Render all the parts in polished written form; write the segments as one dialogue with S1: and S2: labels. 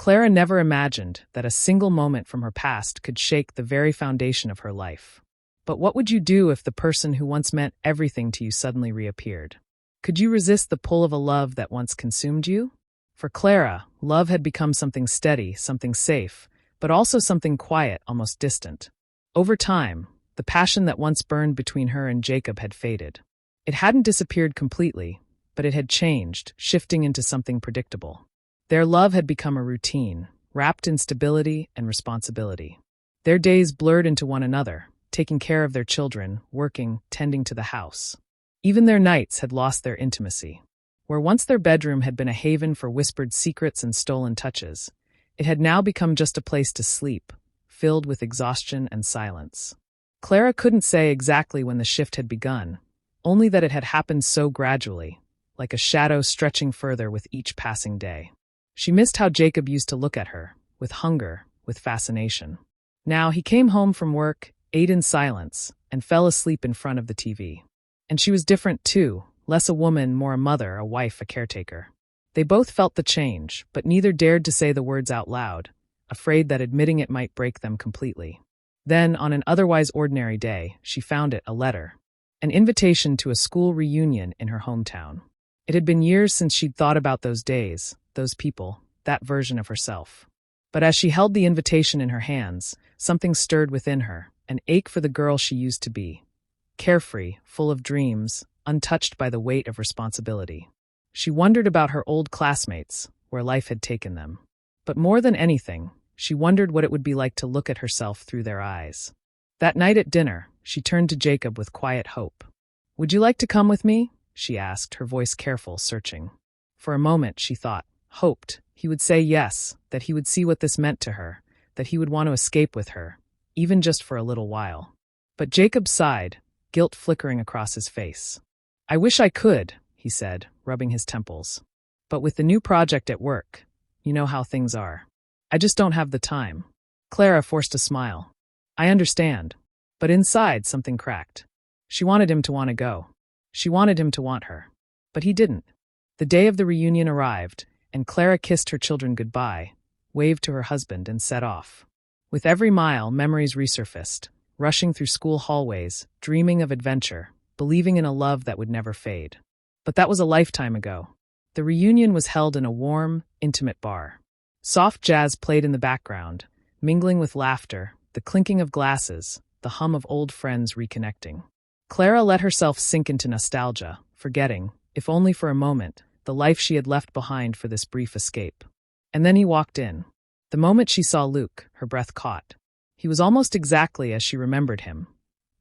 S1: Clara never imagined that a single moment from her past could shake the very foundation of her life. But what would you do if the person who once meant everything to you suddenly reappeared? Could you resist the pull of a love that once consumed you? For Clara, love had become something steady, something safe, but also something quiet, almost distant. Over time, the passion that once burned between her and Jacob had faded. It hadn't disappeared completely, but it had changed, shifting into something predictable. Their love had become a routine, wrapped in stability and responsibility. Their days blurred into one another, taking care of their children, working, tending to the house. Even their nights had lost their intimacy. Where once their bedroom had been a haven for whispered secrets and stolen touches, it had now become just a place to sleep, filled with exhaustion and silence. Clara couldn't say exactly when the shift had begun, only that it had happened so gradually, like a shadow stretching further with each passing day. She missed how Jacob used to look at her, with hunger, with fascination. Now he came home from work, ate in silence, and fell asleep in front of the TV. And she was different too, less a woman, more a mother, a wife, a caretaker. They both felt the change, but neither dared to say the words out loud, afraid that admitting it might break them completely. Then, on an otherwise ordinary day, she found it, a letter. An invitation to a school reunion in her hometown. It had been years since she'd thought about those days, those people, that version of herself. But as she held the invitation in her hands, something stirred within her, an ache for the girl she used to be. Carefree, full of dreams, untouched by the weight of responsibility. She wondered about her old classmates, where life had taken them. But more than anything, she wondered what it would be like to look at herself through their eyes. That night at dinner, she turned to Jacob with quiet hope. "Would you like to come with me?" she asked, her voice careful, searching. For a moment, she thought, hoped, he would say yes, that he would see what this meant to her, that he would want to escape with her, even just for a little while. But Jacob sighed, guilt flickering across his face. "I wish I could," he said, rubbing his temples. "But with the new project at work, you know how things are. I just don't have the time." Clara forced a smile. "I understand." But inside, something cracked. She wanted him to want to go. She wanted him to want her. But he didn't. The day of the reunion arrived, and Clara kissed her children goodbye, waved to her husband, and set off. With every mile, memories resurfaced, rushing through school hallways, dreaming of adventure, believing in a love that would never fade. But that was a lifetime ago. The reunion was held in a warm, intimate bar. Soft jazz played in the background, mingling with laughter, the clinking of glasses, the hum of old friends reconnecting. Clara let herself sink into nostalgia, forgetting, if only for a moment, the life she had left behind for this brief escape. And then he walked in. The moment she saw Luke, her breath caught. He was almost exactly as she remembered him.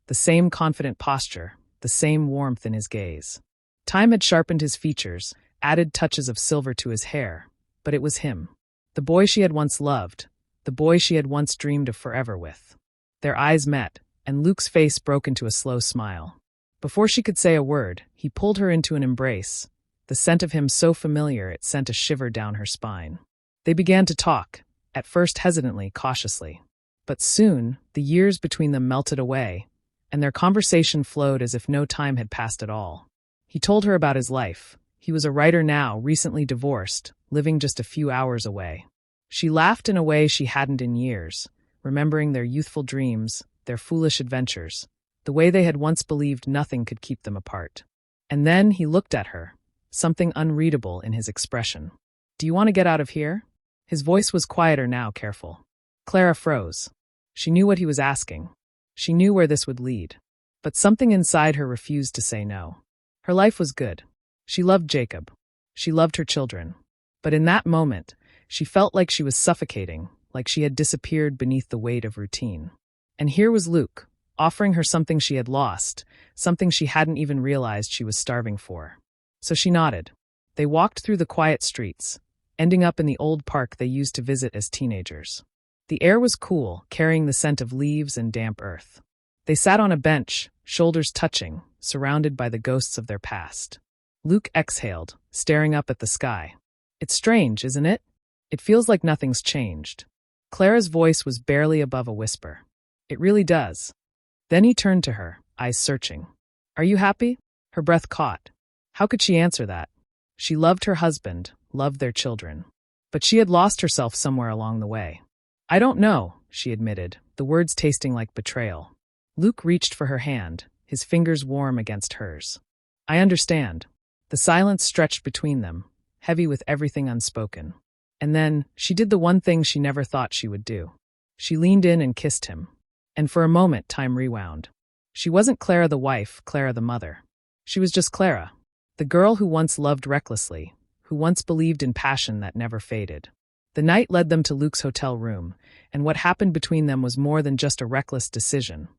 S1: The same confident posture, the same warmth in his gaze. Time had sharpened his features, added touches of silver to his hair, but it was him. The boy she had once loved, the boy she had once dreamed of forever with. Their eyes met, and Luke's face broke into a slow smile. Before she could say a word, he pulled her into an embrace, the scent of him so familiar it sent a shiver down her spine. They began to talk, at first hesitantly, cautiously. But soon, the years between them melted away, and their conversation flowed as if no time had passed at all. He told her about his life. He was a writer now, recently divorced, living just a few hours away. She laughed in a way she hadn't in years, remembering their youthful dreams, their foolish adventures, the way they had once believed nothing could keep them apart. And then he looked at her, something unreadable in his expression. "Do you want to get out of here?" His voice was quieter now, careful. Clara froze. She knew what he was asking. She knew where this would lead. But something inside her refused to say no. Her life was good. She loved Jacob. She loved her children. But in that moment, she felt like she was suffocating, like she had disappeared beneath the weight of routine. And here was Luke, offering her something she had lost, something she hadn't even realized she was starving for. So she nodded. They walked through the quiet streets, ending up in the old park they used to visit as teenagers. The air was cool, carrying the scent of leaves and damp earth. They sat on a bench, shoulders touching, surrounded by the ghosts of their past. Luke exhaled, staring up at the sky. "It's strange, isn't it? It feels like nothing's changed." Clara's voice was barely above a whisper. "It really does." Then he turned to her, eyes searching. "Are you happy?" Her breath caught. How could she answer that? She loved her husband, loved their children. But she had lost herself somewhere along the way. I don't know, she admitted, the words tasting like betrayal. Luke reached for her hand, his fingers warm against hers. I understand. The silence stretched between them, heavy with everything unspoken. And then, she did the one thing she never thought she would do. She leaned in and kissed him. And for a moment, time rewound. She wasn't Clara the wife, Clara the mother. She was just Clara, the girl who once loved recklessly, who once believed in passion that never faded. The night led them to Luke's hotel room, and what happened between them was more than just a reckless decision.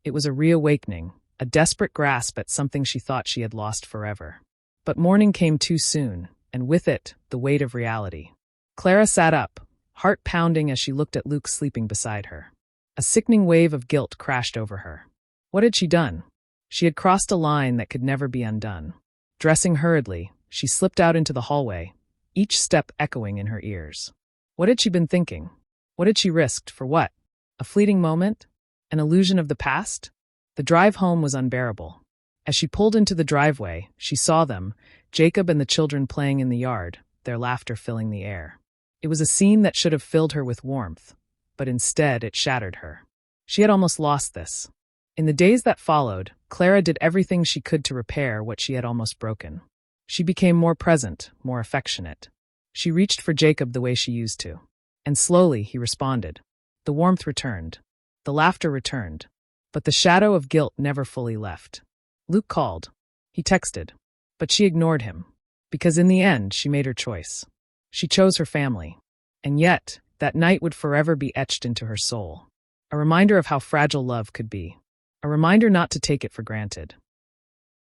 S1: It was a reawakening, a desperate grasp at something she thought she had lost forever. But morning came too soon, and with it, the weight of reality. Clara sat up, heart pounding as she looked at Luke sleeping beside her. A sickening wave of guilt crashed over her. What had she done? She had crossed a line that could never be undone. Dressing hurriedly, she slipped out into the hallway, each step echoing in her ears. What had she been thinking? What had she risked? For what? A fleeting moment? An illusion of the past? The drive home was unbearable. As she pulled into the driveway, she saw them, Jacob and the children playing in the yard, their laughter filling the air. It was a scene that should have filled her with warmth, but instead it shattered her. She had almost lost this. In the days that followed, Clara did everything she could to repair what she had almost broken. She became more present, more affectionate. She reached for Jacob the way she used to. And slowly he responded. The warmth returned. The laughter returned. But the shadow of guilt never fully left. Luke called. He texted. But she ignored him. Because in the end, she made her choice. She chose her family. And yet, that night would forever be etched into her soul. A reminder of how fragile love could be. A reminder not to take it for granted.